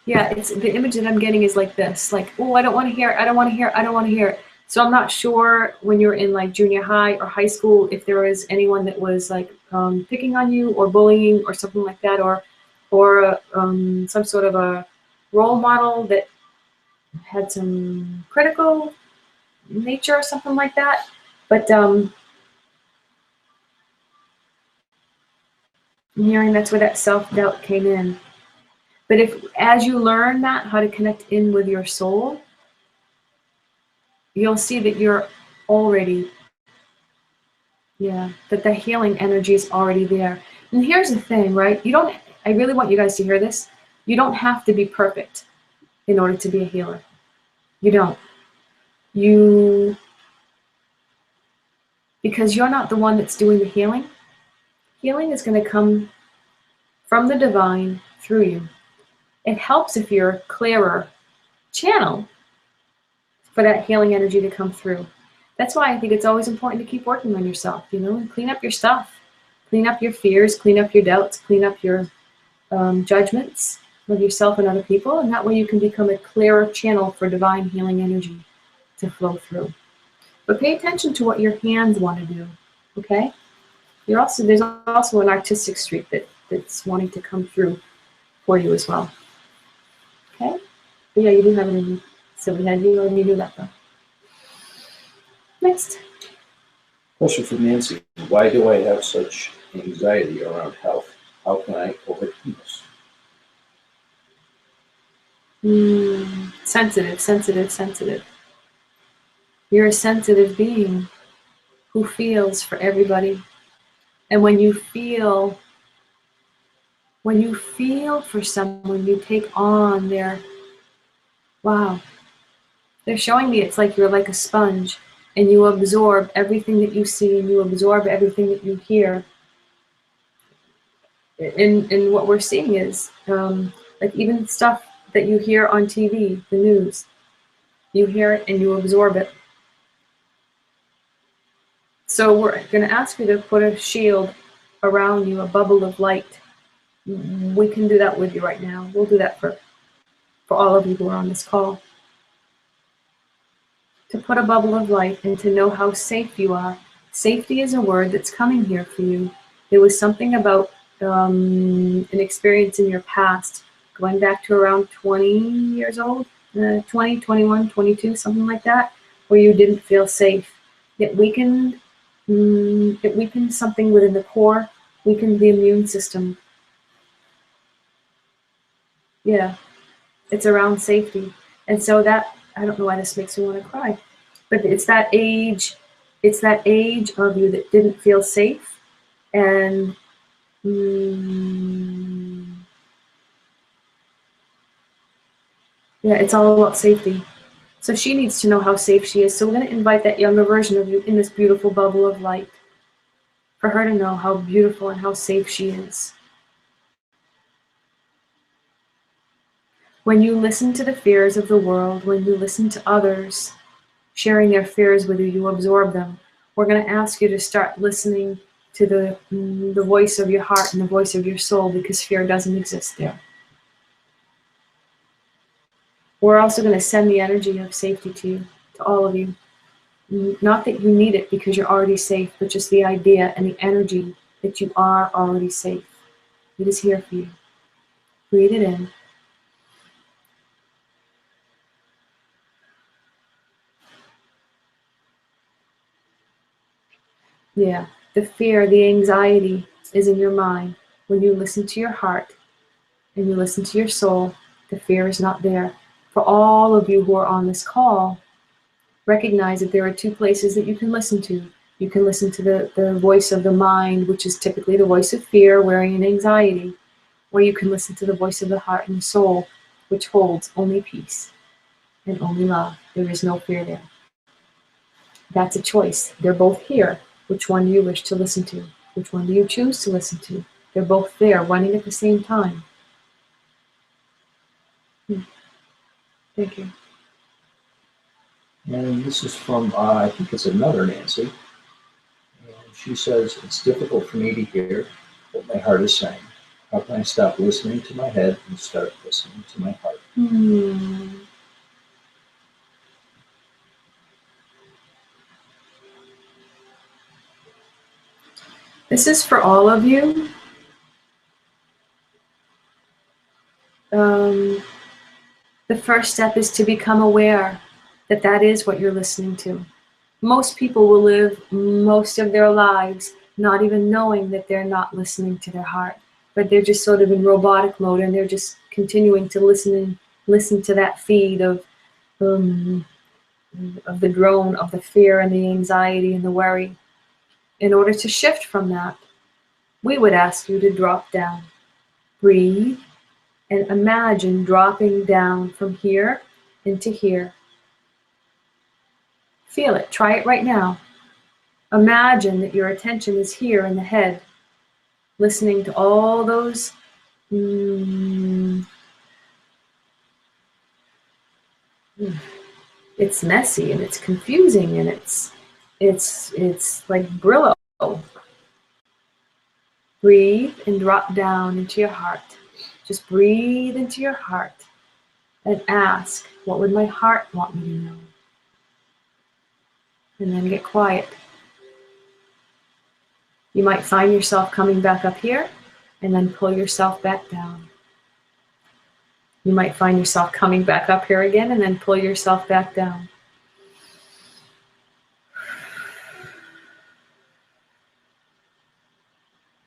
yeah, it's the image that I'm getting is like this, like, oh, I don't want to hear it, I don't want to hear it, I don't want to hear it. So I'm not sure when you're in like junior high or high school if there was anyone that was like picking on you or bullying or something like that, or some sort of a role model that had some critical nature or something like that. But I'm hearing that's where that self-doubt came in. But if, as you learn that, how to connect in with your soul, you'll see that you're already, that the healing energy is already there. And here's the thing, right? I really want you guys to hear this. You don't have to be perfect in order to be a healer. You don't. Because you're not the one that's doing the healing. Healing is going to come from the divine through you. It helps if you're a clearer channel for that healing energy to come through. That's why I think it's always important to keep working on yourself, and clean up your stuff. Clean up your fears, clean up your doubts, clean up your judgments of yourself and other people, and that way you can become a clearer channel for divine healing energy to flow through. But pay attention to what your hands want to do, okay? There's also an artistic streak that's wanting to come through for you as well. Okay? But yeah, you do have it in silly head. You already knew that though. Next.
Question from Nancy. Why do I have such anxiety around health? How can I overcome this?
Sensitive. You're a sensitive being who feels for everybody. And when you feel for someone, you take on wow. They're showing me it's like you're like a sponge and you absorb everything that you see and you absorb everything that you hear. And what we're seeing is like even stuff that you hear on TV, the news, you hear it and you absorb it. So we're going to ask you to put a shield around you, a bubble of light. We can do that with you right now. We'll do that for all of you who are on this call. To put a bubble of light and to know how safe you are. Safety is a word that's coming here for you. There was something about an experience in your past, going back to around 20 years old, 20, 21, 22, something like that, where you didn't feel safe. It weakened something within the core, weakened the immune system. Yeah, it's around safety. And so that, I don't know why this makes me want to cry, but it's that age It's that age of you that didn't feel safe, and yeah, it's all about safety. So she needs to know how safe she is. So we're going to invite that younger version of you in this beautiful bubble of light for her to know how beautiful and how safe she is. When you listen to the fears of the world, when you listen to others sharing their fears with you, you absorb them. We're going to ask you to start listening to the voice of your heart and the voice of your soul, because fear doesn't exist there. We're also going to send the energy of safety to you, to all of you. Not that you need it because you're already safe, but just the idea and the energy that you are already safe. It is here for you. Breathe it in. Yeah, the fear, the anxiety is in your mind. When you listen to your heart and you listen to your soul, the fear is not there. For all of you who are on this call, recognize that there are two places that you can listen to. You can listen to the voice of the mind, which is typically the voice of fear, worry, and anxiety, or you can listen to the voice of the heart and the soul, which holds only peace and only love. There is no fear there. That's a choice. They're both here. Which one do you wish to listen to? Which one do you choose to listen to? They're both there, running at the same time. Thank you.
And this is from, I think it's another Nancy. And she says, it's difficult for me to hear what my heart is saying. How can I stop listening to my head and start listening to my heart?
This is for all of you. The first step is to become aware that that is what you're listening to. Most people will live most of their lives not even knowing that they're not listening to their heart, but they're just sort of in robotic mode, and they're just continuing to listen to that feed of the drone of the fear and the anxiety and the worry. In order to shift from that, we would ask you to drop down, breathe, and imagine dropping down from here into here. Feel it. Try it right now. Imagine that your attention is here in the head, listening to all those it's messy and it's confusing and it's like Brillo. Breathe and drop down into your heart. Just breathe into your heart and ask, what would my heart want me to know? And then get quiet. You might find yourself coming back up here and then pull yourself back down. You might find yourself coming back up here again and then pull yourself back down.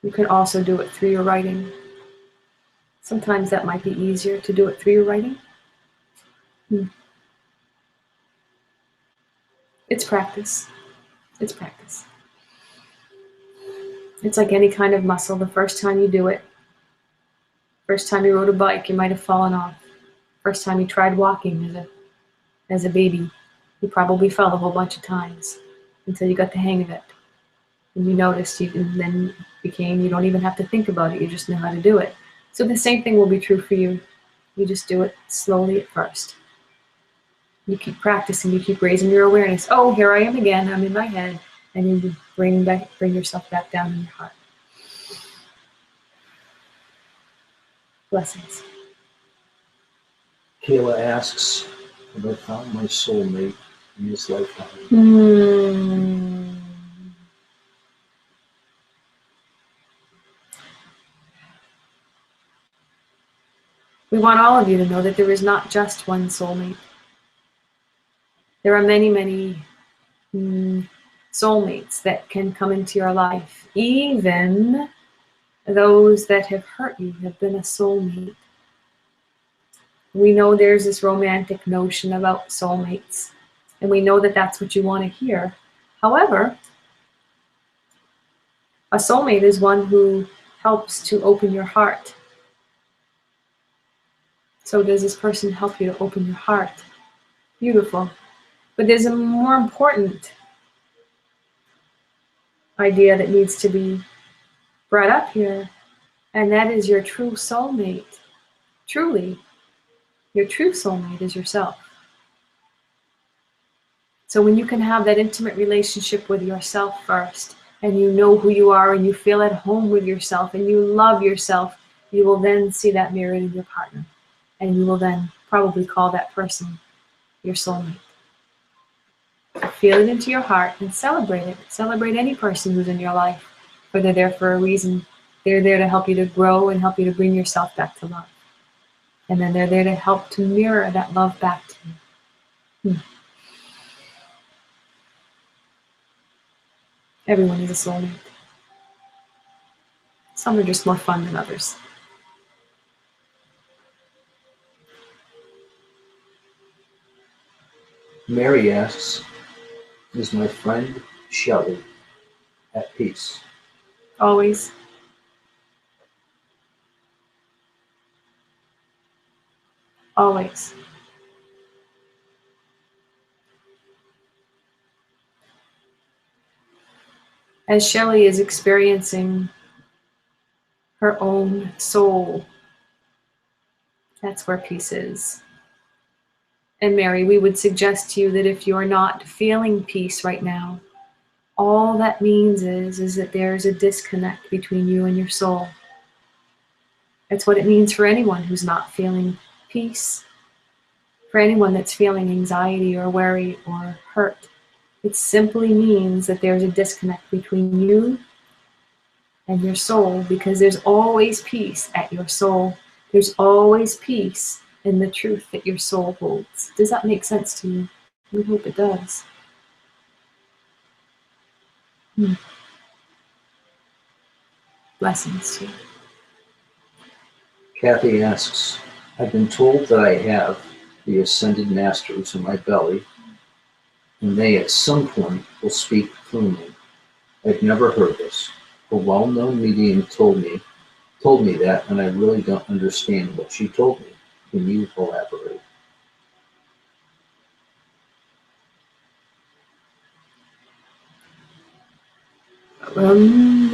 You can also do it through your writing. Sometimes that might be easier to do it through your writing. It's practice. It's practice. It's like any kind of muscle. The first time you do it, first time you rode a bike, you might have fallen off. First time you tried walking as a baby, you probably fell a whole bunch of times until you got the hang of it. And you noticed, and then became, you don't even have to think about it, you just know how to do it. So the same thing will be true for you. You just do it slowly at first. You keep practicing, you keep raising your awareness. Oh, here I am again, I'm in my head. And you bring yourself back down in your heart. Blessings.
Kayla asks, have I found my soulmate in this lifetime?
We want all of you to know that there is not just one soulmate. There are many, many soulmates that can come into your life. Even those that have hurt you have been a soulmate. We know there's this romantic notion about soulmates, and we know that that's what you want to hear, However, a soulmate is one who helps to open your heart. So does this person help you to open your heart? Beautiful. But there's a more important idea that needs to be brought up here, and that is your true soulmate. Truly, your true soulmate is yourself. So when you can have that intimate relationship with yourself first, and you know who you are, and you feel at home with yourself, and you love yourself, you will then see that mirrored in your partner. And you will then probably call that person your soulmate. Feel it into your heart and celebrate it. Celebrate any person who's in your life, for they're there for a reason. They're there to help you to grow and help you to bring yourself back to love. And then they're there to help to mirror that love back to you. Everyone is a soulmate. Some are just more fun than others.
Mary asks, is my friend Shelley at peace?
Always. Always. As Shelley is experiencing her own soul, that's where peace is. And Mary, we would suggest to you that if you're not feeling peace right now, all that means is that there's a disconnect between you and your soul. That's what it means for anyone who's not feeling peace, for anyone that's feeling anxiety or worry or hurt. It simply means that there's a disconnect between you and your soul, because there's always peace at your soul. There's always peace in the truth that your soul holds. Does that make sense to you? We hope it does. Blessings to you.
Kathy asks, I've been told that I have the ascended masters in my belly, and they at some point will speak through me. I've never heard this. A well-known medium told me that, and I really don't understand what she told me. Can you elaborate?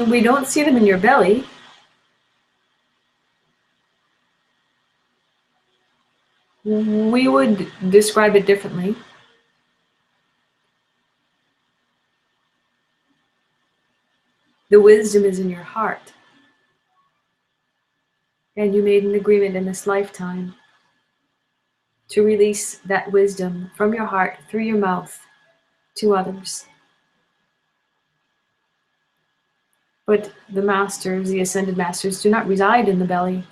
We don't see them in your belly. We would describe it differently. The wisdom is in your heart. And you made an agreement in this lifetime to release that wisdom from your heart through your mouth to others. But the masters, the ascended masters, do not reside in the belly.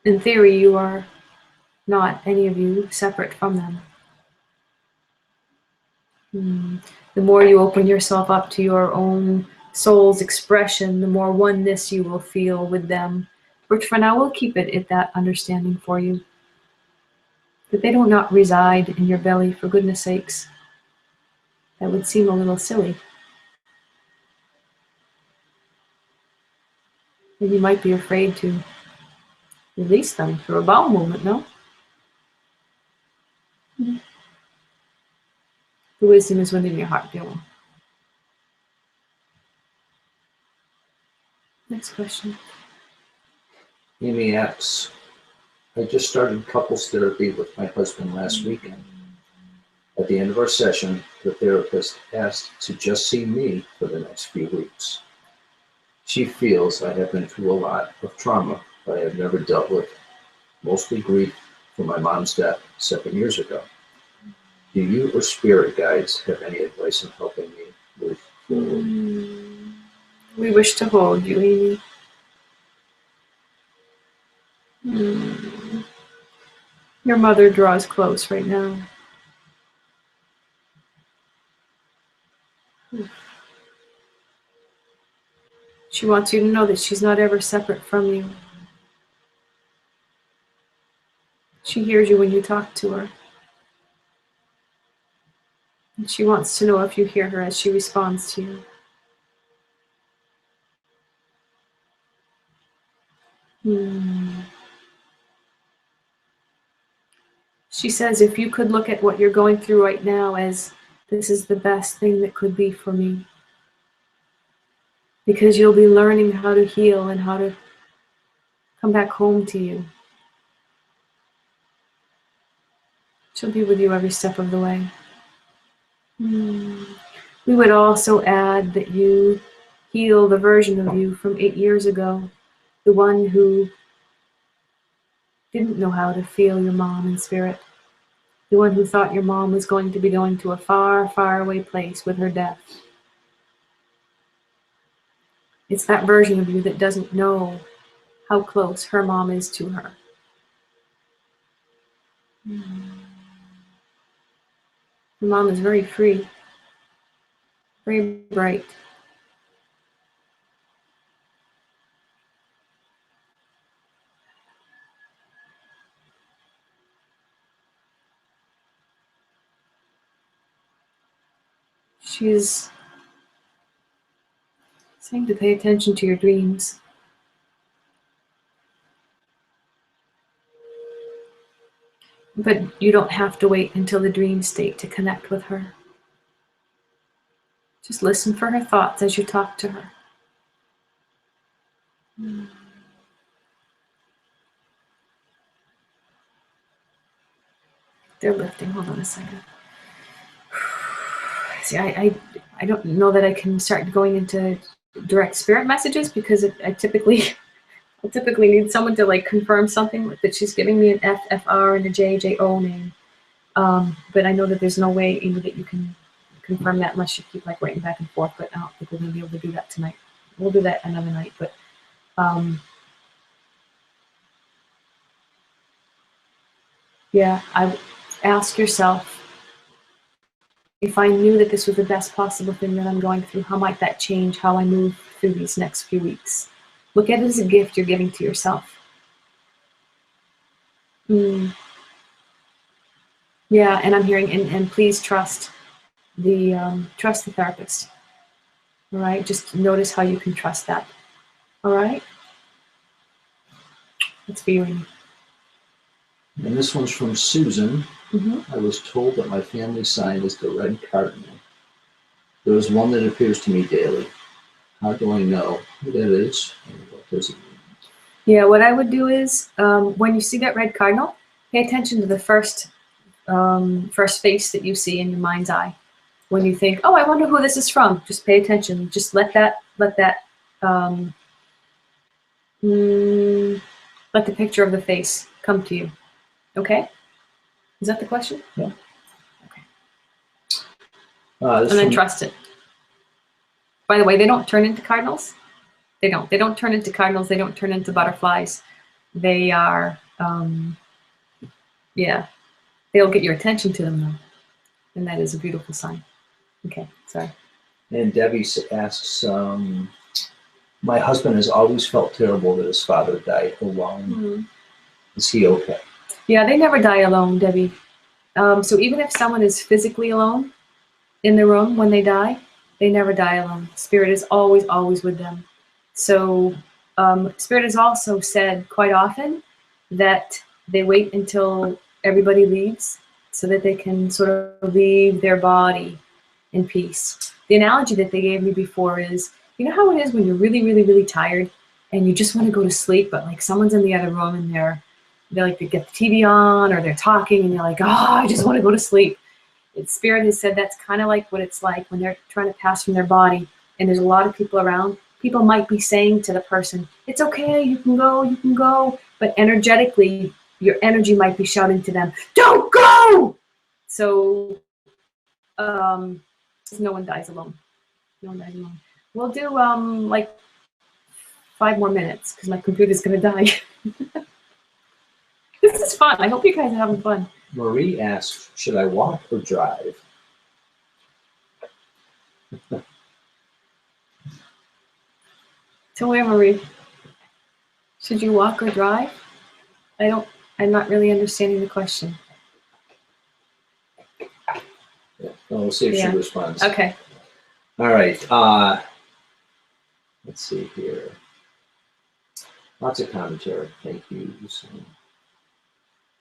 In theory, you are not, any of you, separate from them. The more you open yourself up to your own soul's expression, the more oneness you will feel with them. But for now, we'll keep it at that understanding for you. That they do not reside in your belly, for goodness sakes. That would seem a little silly. And you might be afraid to release them through a bowel movement, no? The wisdom is within your heart, dear one. Next question.
Amy asks, I just started couples therapy with my husband last weekend. At the end of our session, the therapist asked to just see me for the next few weeks. She feels I have been through a lot of trauma that I have never dealt with, mostly grief for my mom's death 7 years ago. Do you or spirit guides have any advice in helping me move forward?
We wish to hold you, Amy. Your mother draws close right now. She wants you to know that she's not ever separate from you. She hears you when you talk to her. And she wants to know if you hear her as she responds to you. She says, if you could look at what you're going through right now as this is the best thing that could be for me. Because you'll be learning how to heal and how to come back home to you. She'll be with you every step of the way. We would also add that you heal the version of you from 8 years ago, the one who didn't know how to feel your mom in spirit, the one who thought your mom was going to be going to a far, far away place with her death. It's that version of you that doesn't know how close her mom is to her. Your mom is very free, very bright. She's saying to pay attention to your dreams. But you don't have to wait until the dream state to connect with her. Just listen for her thoughts as you talk to her. They're lifting. Hold on a second. See, I don't know that I can start going into direct spirit messages because I typically need someone to like confirm something that she's giving me an FFR and a JJO name. But I know that there's no way, Amy, that you can confirm that unless you keep like writing back and forth. But I don't think we're gonna be able to do that tonight. We'll do that another night. But yeah, I ask yourself, if I knew that this was the best possible thing that I'm going through, how might that change how I move through these next few weeks? Look at it as a gift you're giving to yourself. Yeah, and I'm hearing, and please trust the therapist. All right, just notice how you can trust that. All right, it's for you, Amy.
And this one's from Susan. I was told that my family sign is the red cardinal. There is one that appears to me daily. How do I know who that is and what does it mean?
Yeah, what I would do is when you see that red cardinal, pay attention to the first face that you see in your mind's eye. When you think, oh, I wonder who this is from, just pay attention. Just let the picture of the face come to you. Okay? Is that the question?
Yeah.
Okay.
This
And then
one,
trust it. By the way, they don't turn into cardinals. They don't. They don't turn into cardinals. They don't turn into butterflies. They are, yeah. They'll get your attention to them though. And that is a beautiful sign. Okay, sorry.
and Debbie asks, my husband has always felt terrible that his father died alone. Is he okay?
Yeah, they never die alone, Debbie. So even if someone is physically alone in the room when they die, they never die alone. Spirit is always, always with them. So Spirit has also said quite often that they wait until everybody leaves so that they can sort of leave their body in peace. The analogy that they gave me before is, you know how it is when you're really, really, really tired and you just want to go to sleep, but like someone's in the other room and they get the TV on or they're talking and you're like, oh, I just want to go to sleep. Spirit has said that's kind of like what it's like when they're trying to pass from their body and there's a lot of people around. People might be saying to the person, it's okay, you can go. But energetically, your energy might be shouting to them, don't go! So no one dies alone. No one dies alone. We'll do like 5 more minutes because my computer's going to die. This is fun. I hope you guys are having fun.
Marie asks, should I walk or drive?
Tell me, Marie, should you walk or drive? I'm not really understanding the question.
Yeah. Well, we'll see if
Yeah.
she responds.
Okay.
All right. Let's see here. Lots of commentary. Thank you. So,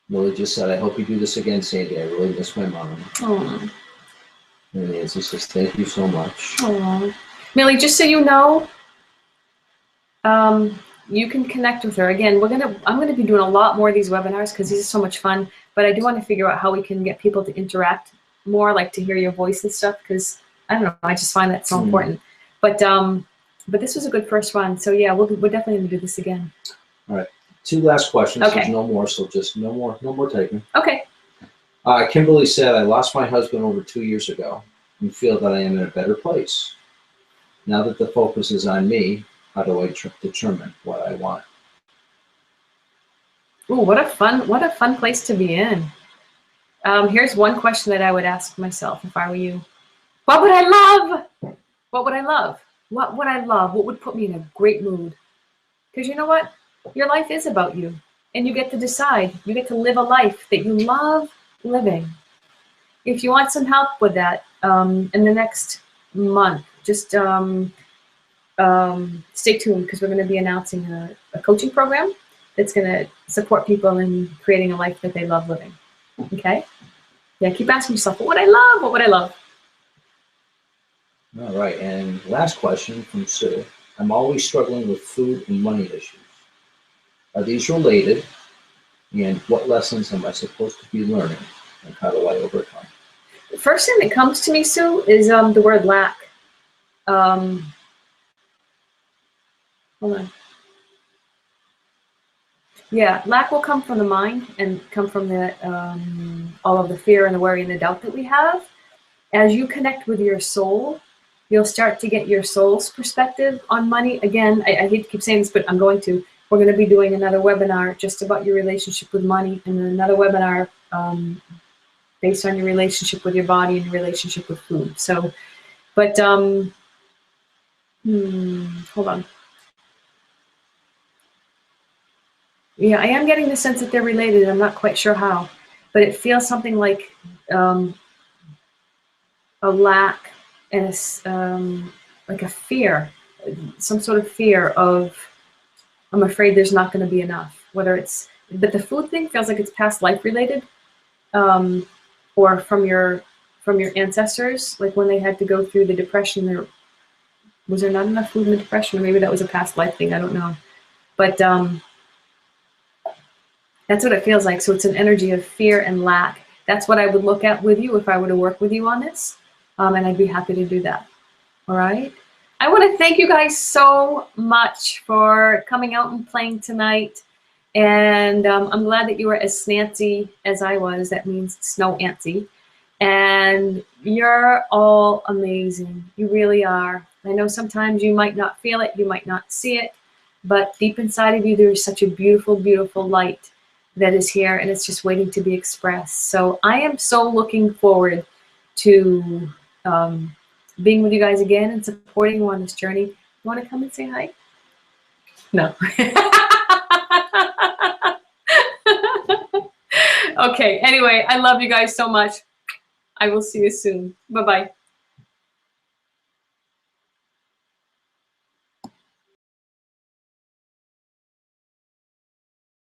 Millie just said, I hope you do this again, Sandy. I really miss my mom.
Oh.
And Nancy says, thank you so much.
Oh. Millie, just so you know, you can connect with her. Again, I'm gonna be doing a lot more of these webinars because these are so much fun. But I do want to figure out how we can get people to interact more, like to hear your voice and stuff. Because I don't know, I just find that so important. But this was a good first run. So yeah, we're definitely gonna do this again.
All right. 2 last questions.
Okay.
There's no more, so just no more taking.
Okay.
Kimberly said, I lost my husband over 2 years ago and feel that I am in a better place. Now that the focus is on me, how do I determine what I want?
Ooh, what a fun place to be in. Here's one question that I would ask myself if I were you. What would I love? What would I love? What would I love? What would put me in a great mood? Because you know what? Your life is about you. And you get to decide. You get to live a life that you love living. If you want some help with that in the next month, just stay tuned because we're going to be announcing a coaching program that's going to support people in creating a life that they love living. Okay? Yeah, keep asking yourself, what would I love? What would I love?
All right, and last question from Sue. I'm always struggling with food and money issues. Are these related? And what lessons am I supposed to be learning? And how do I overcome?
The first thing that comes to me, Sue, is the word lack. Hold on. Yeah, lack will come from the mind and come from the all of the fear and the worry and the doubt that we have. As you connect with your soul, you'll start to get your soul's perspective on money. Again, I hate to keep saying this, but I'm going to. We're going to be doing another webinar just about your relationship with money, and then another webinar based on your relationship with your body and your relationship with food. So, but hold on. Yeah, I am getting the sense that they're related. I'm not quite sure how, but it feels something like a lack and like a fear, some sort of fear of, I'm afraid there's not going to be enough. Whether it's, but the food thing feels like it's past life related, or from your ancestors, like when they had to go through the depression. Was there not enough food in the depression? Or maybe that was a past life thing. I don't know, but that's what it feels like. So it's an energy of fear and lack. That's what I would look at with you if I were to work with you on this. And I'd be happy to do that. All right. I want to thank you guys so much for coming out and playing tonight. And I'm glad that you were as snancy as I was. That means snow antsy. And you're all amazing. You really are. I know sometimes you might not feel it. You might not see it. But deep inside of you, there is such a beautiful, beautiful light that is here, and it's just waiting to be expressed. So I am so looking forward to being with you guys again and supporting you on this journey. You want to come and say hi? No. Okay, anyway, I love you guys so much. I will see you soon. Bye-bye.